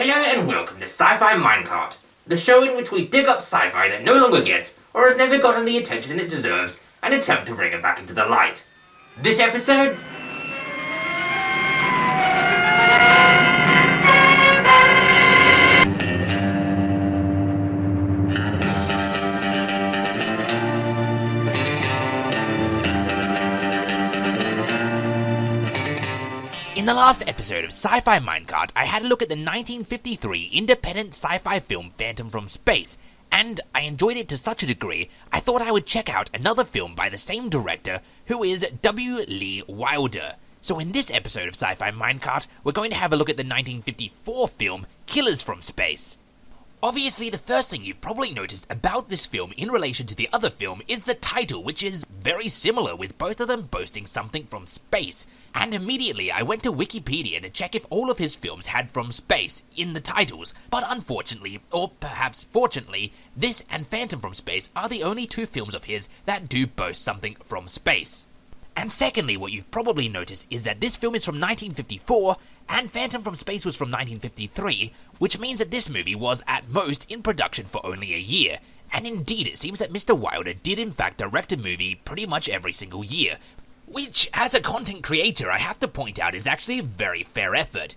Hello and welcome to SciFi MineCart, the show in which we dig up sci-fi that no longer gets, or has never gotten the attention it deserves, and attempt to bring it back into the light. This episode? In the last episode of SciFi MineCart, I had a look at the 1953 independent sci-fi film Phantom from Space, and I enjoyed it to such a degree, I thought I would check out another film by the same director, who is W. Lee Wilder. So in this episode of SciFi MineCart, we're going to have a look at the 1954 film Killers from Space. Obviously, the first thing you've probably noticed about this film in relation to the other film is the title, which is very similar, with both of them boasting something from space. And immediately I went to Wikipedia to check if all of his films had from space in the titles, but unfortunately, or perhaps fortunately, this and Phantom from Space are the only two films of his that do boast something from space. And secondly, what you've probably noticed is that this film is from 1954, and Phantom from Space was from 1953, which means that this movie was, at most, in production for only a year. And indeed, it seems that Mr. Wilder did in fact direct a movie pretty much every single year, which, as a content creator, I have to point out is actually a very fair effort.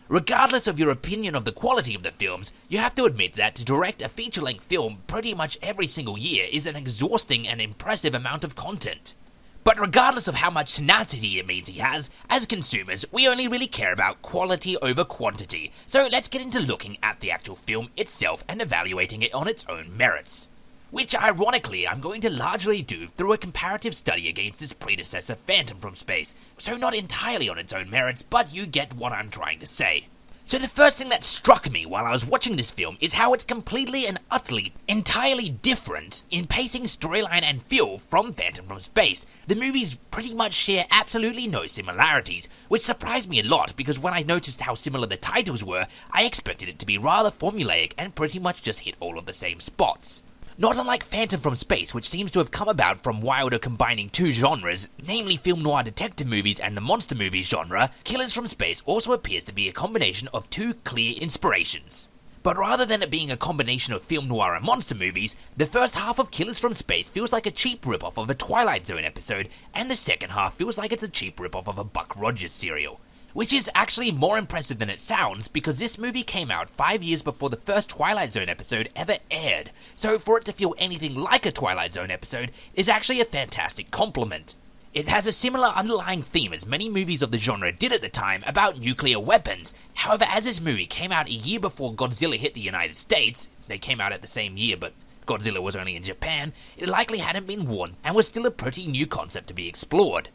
Regardless of your opinion of the quality of the films, you have to admit that to direct a feature-length film pretty much every single year is an exhausting and impressive amount of content. But regardless of how much tenacity it means he has, as consumers, we only really care about quality over quantity, so let's get into looking at the actual film itself and evaluating it on its own merits. Which, ironically, I'm going to largely do through a comparative study against its predecessor Phantom from Space, so not entirely on its own merits, but you get what I'm trying to say. So the first thing that struck me while I was watching this film is how it's completely and utterly, entirely different in pacing, storyline, and feel from Phantom from Space. The movies pretty much share absolutely no similarities, which surprised me a lot because when I noticed how similar the titles were, I expected it to be rather formulaic and pretty much just hit all of the same spots. Not unlike Phantom from Space, which seems to have come about from Wilder combining two genres, namely film noir detective movies and the monster movie genre, Killers from Space also appears to be a combination of two clear inspirations. But rather than it being a combination of film noir and monster movies, the first half of Killers from Space feels like a cheap ripoff of a Twilight Zone episode, and the second half feels like it's a cheap ripoff of a Buck Rogers serial. Which is actually more impressive than it sounds, because this movie came out 5 years before the first Twilight Zone episode ever aired, so for it to feel anything like a Twilight Zone episode is actually a fantastic compliment. It has a similar underlying theme as many movies of the genre did at the time about nuclear weapons. However, as this movie came out a year before Godzilla hit the United States, they came out at the same year but Godzilla was only in Japan, it likely hadn't been worn and was still a pretty new concept to be explored.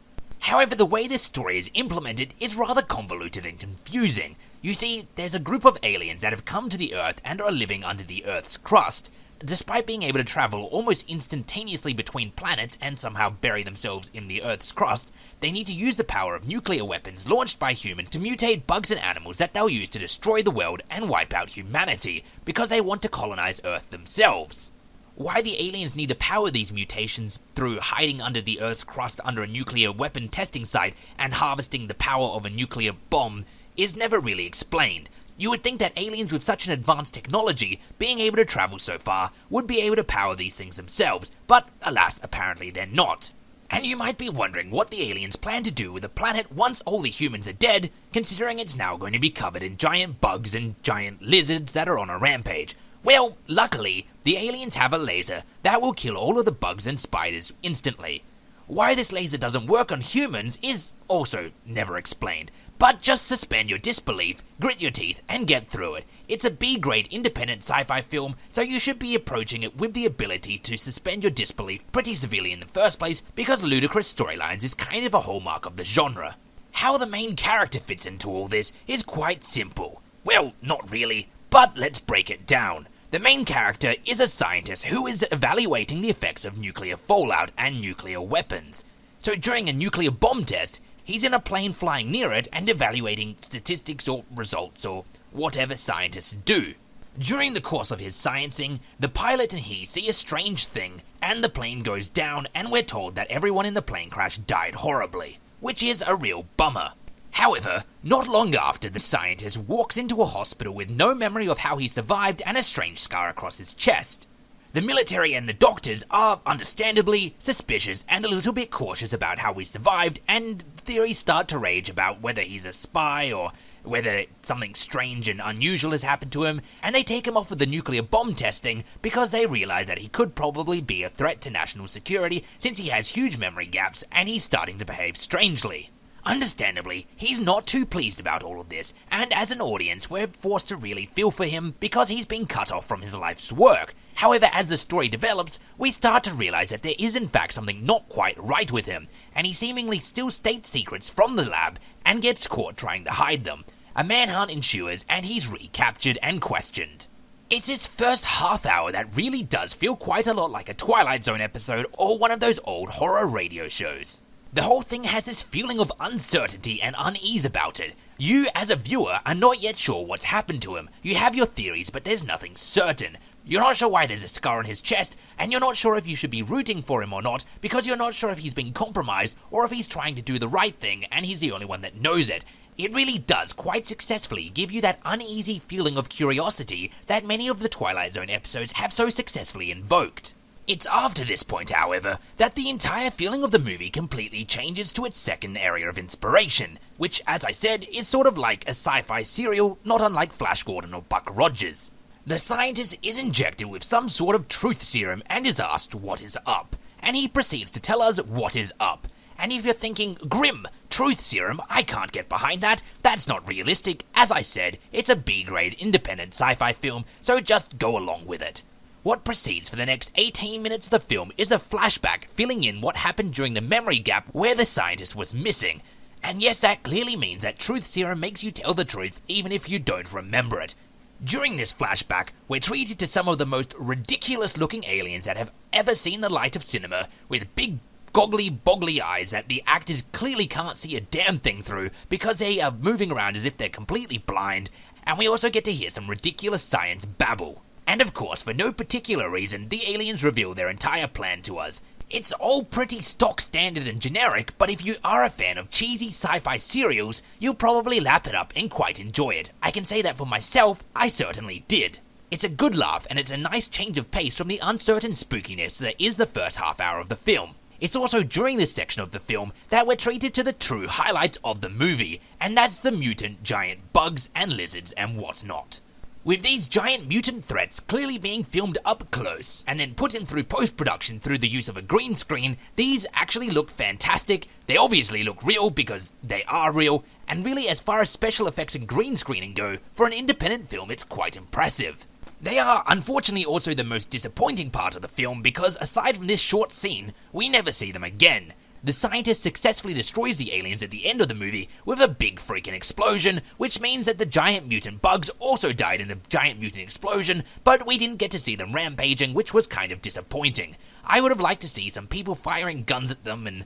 However, the way this story is implemented is rather convoluted and confusing. You see, there's a group of aliens that have come to the Earth and are living under the Earth's crust. Despite being able to travel almost instantaneously between planets and somehow bury themselves in the Earth's crust, they need to use the power of nuclear weapons launched by humans to mutate bugs and animals that they'll use to destroy the world and wipe out humanity, because they want to colonize Earth themselves. Why the aliens need to power these mutations through hiding under the Earth's crust under a nuclear weapon testing site and harvesting the power of a nuclear bomb is never really explained. You would think that aliens with such an advanced technology, being able to travel so far, would be able to power these things themselves, but alas, apparently they're not. And you might be wondering what the aliens plan to do with the planet once all the humans are dead, considering it's now going to be covered in giant bugs and giant lizards that are on a rampage. Well, luckily, the aliens have a laser that will kill all of the bugs and spiders instantly. Why this laser doesn't work on humans is also never explained, but just suspend your disbelief, grit your teeth, and get through it. It's a B-grade independent sci-fi film, so you should be approaching it with the ability to suspend your disbelief pretty severely in the first place, because ludicrous storylines is kind of a hallmark of the genre. How the main character fits into all this is quite simple. Well, not really. But let's break it down. The main character is a scientist who is evaluating the effects of nuclear fallout and nuclear weapons. So during a nuclear bomb test, he's in a plane flying near it and evaluating statistics or results or whatever scientists do. During the course of his sciencing, the pilot and he see a strange thing, and the plane goes down and we're told that everyone in the plane crash died horribly, which is a real bummer. However, not long after, the scientist walks into a hospital with no memory of how he survived and a strange scar across his chest. The military and the doctors are, understandably, suspicious and a little bit cautious about how he survived, and theories start to rage about whether he's a spy or whether something strange and unusual has happened to him, and they take him off with the nuclear bomb testing because they realize that he could probably be a threat to national security since he has huge memory gaps and he's starting to behave strangely. Understandably, he's not too pleased about all of this, and as an audience, we're forced to really feel for him because he's been cut off from his life's work. However, as the story develops, we start to realize that there is in fact something not quite right with him, and he seemingly still states secrets from the lab and gets caught trying to hide them. A manhunt ensues, and he's recaptured and questioned. It's his first half hour that really does feel quite a lot like a Twilight Zone episode or one of those old horror radio shows. The whole thing has this feeling of uncertainty and unease about it. You, as a viewer, are not yet sure what's happened to him. You have your theories, but there's nothing certain. You're not sure why there's a scar on his chest, and you're not sure if you should be rooting for him or not, because you're not sure if he's been compromised or if he's trying to do the right thing and he's the only one that knows it. It really does quite successfully give you that uneasy feeling of curiosity that many of the Twilight Zone episodes have so successfully invoked. It's after this point, however, that the entire feeling of the movie completely changes to its second area of inspiration, which, as I said, is sort of like a sci-fi serial, not unlike Flash Gordon or Buck Rogers. The scientist is injected with some sort of truth serum and is asked what is up, and he proceeds to tell us what is up. And if you're thinking, grim, truth serum, I can't get behind that, that's not realistic. As I said, it's a B-grade independent sci-fi film, so just go along with it. What proceeds for the next 18 minutes of the film is the flashback filling in what happened during the memory gap where the scientist was missing. And yes, that clearly means that truth serum makes you tell the truth even if you don't remember it. During this flashback, we're treated to some of the most ridiculous looking aliens that have ever seen the light of cinema, with big goggly boggly eyes that the actors clearly can't see a damn thing through because they are moving around as if they're completely blind, and we also get to hear some ridiculous science babble. And of course, for no particular reason, the aliens reveal their entire plan to us. It's all pretty stock standard and generic, but if you are a fan of cheesy sci-fi serials, you'll probably lap it up and quite enjoy it. I can say that for myself, I certainly did. It's a good laugh, and it's a nice change of pace from the uncertain spookiness that is the first half hour of the film. It's also during this section of the film that we're treated to the true highlights of the movie, and that's the mutant giant bugs and lizards and whatnot. With these giant mutant threats clearly being filmed up close and then put in through post-production through the use of a green screen, these actually look fantastic. They obviously look real because they are real, and really as far as special effects and green screening go, for an independent film it's quite impressive. They are unfortunately also the most disappointing part of the film because aside from this short scene, we never see them again. The scientist successfully destroys the aliens at the end of the movie with a big freaking explosion, which means that the giant mutant bugs also died in the giant mutant explosion, but we didn't get to see them rampaging, which was kind of disappointing. I would have liked to see some people firing guns at them and,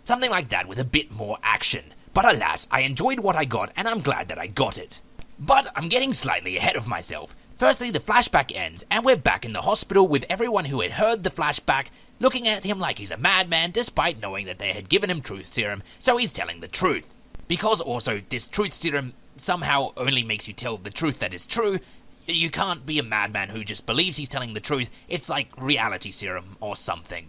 something like that with a bit more action. But alas, I enjoyed what I got and I'm glad that I got it. But I'm getting slightly ahead of myself. Firstly, the flashback ends, and we're back in the hospital with everyone who had heard the flashback looking at him like he's a madman despite knowing that they had given him truth serum, so he's telling the truth. Because also, this truth serum somehow only makes you tell the truth that is true, you can't be a madman who just believes he's telling the truth. It's like reality serum or something.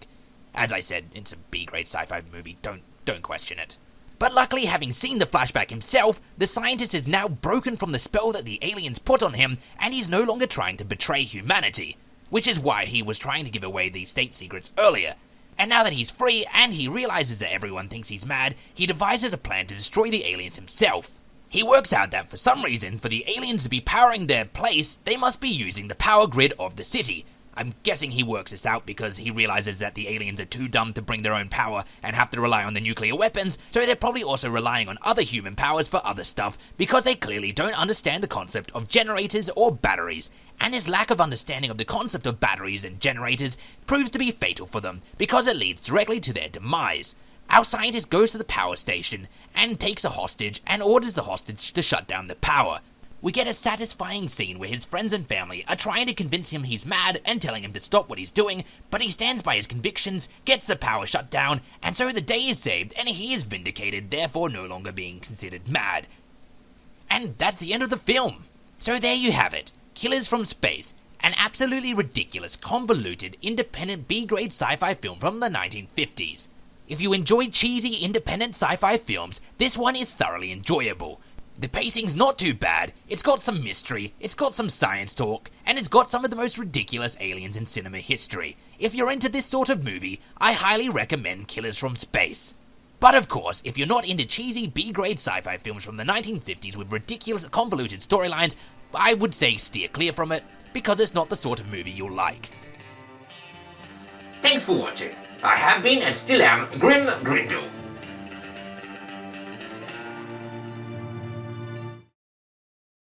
As I said, it's a B-grade sci-fi movie, don't question it. But luckily, having seen the flashback himself, the scientist is now broken from the spell that the aliens put on him, and he's no longer trying to betray humanity, which is why he was trying to give away these state secrets earlier. And now that he's free, and he realizes that everyone thinks he's mad, he devises a plan to destroy the aliens himself. He works out that for some reason, for the aliens to be powering their place, they must be using the power grid of the city. I'm guessing he works this out because he realizes that the aliens are too dumb to bring their own power and have to rely on the nuclear weapons, so they're probably also relying on other human powers for other stuff because they clearly don't understand the concept of generators or batteries. And this lack of understanding of the concept of batteries and generators proves to be fatal for them because it leads directly to their demise. Our scientist goes to the power station and takes a hostage and orders the hostage to shut down the power. We get a satisfying scene where his friends and family are trying to convince him he's mad and telling him to stop what he's doing, but he stands by his convictions, gets the power shut down, and so the day is saved and he is vindicated, therefore no longer being considered mad. And that's the end of the film. So there you have it. Killers from Space. An absolutely ridiculous, convoluted, independent B-grade sci-fi film from the 1950s. If you enjoy cheesy, independent sci-fi films, this one is thoroughly enjoyable. The pacing's not too bad, it's got some mystery, it's got some science talk, and it's got some of the most ridiculous aliens in cinema history. If you're into this sort of movie, I highly recommend Killers from Space. But of course, if you're not into cheesy B-grade sci-fi films from the 1950s with ridiculous, convoluted storylines, I would say steer clear from it, because it's not the sort of movie you'll like. Thanks for watching. I have been and still am Grim Grindle.